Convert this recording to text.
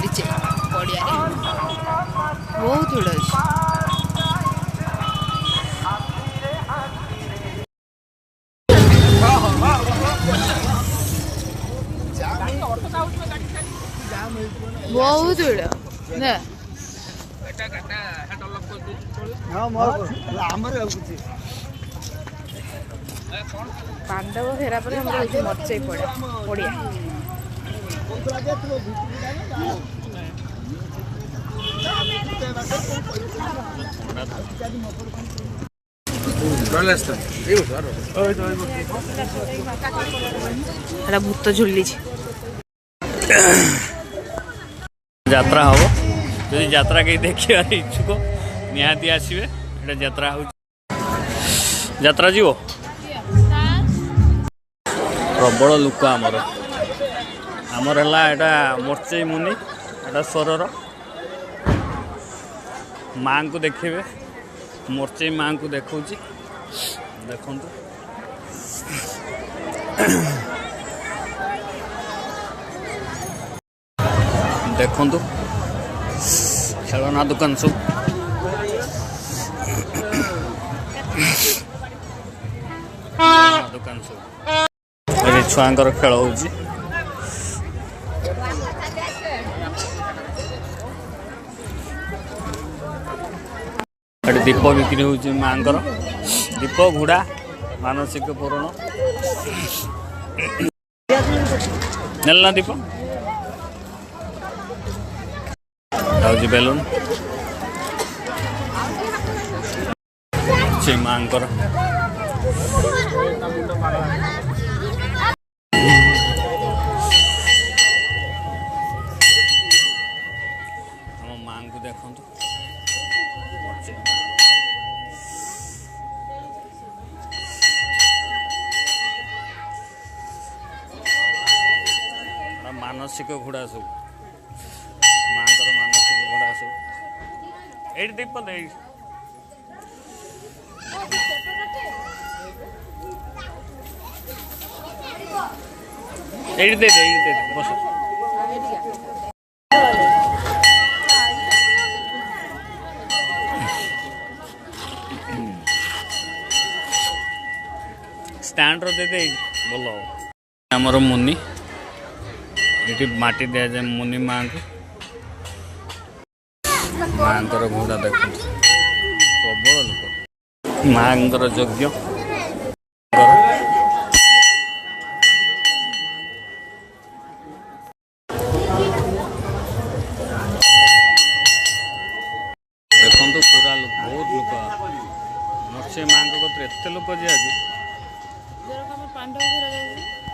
बुलीचे पड़िया बहुत भिड़ अच्छे बहुत भिड़ ना पांडव फेरा पर हम मरचई पड़ा पड़िया भूत झुली यात्रा हम जो यात्रा कहीं देखार इच्छुक निहाती आसवे यात्रा हो यात्रा जीव प्रबल लोक आमर आमर है मर्चई मुनि एटा स्वरर माँ को देखे मर्चई माँ को देखा देखु देखु खेलना दुकान सब दुकान सब छुआंकर खेल हो दीप बिक्री हो माँकर दीप घुड़ा मानसिक पूरण नेलना दीप आउजी बेलून माँकर माँ को देखु मानसिक घोड़ा सब माँ मानसिक घोड़ा सब ये दीप दे बस स्टैंड दे बोल आमर मुनि ये माटी दि जाए मुनि माँ को माँ घोड़ा देख प्रबल लोक माँ यज्ञ देखो पूरा बहुत लोक मर्चई माँ एत लोक जे आज पांडव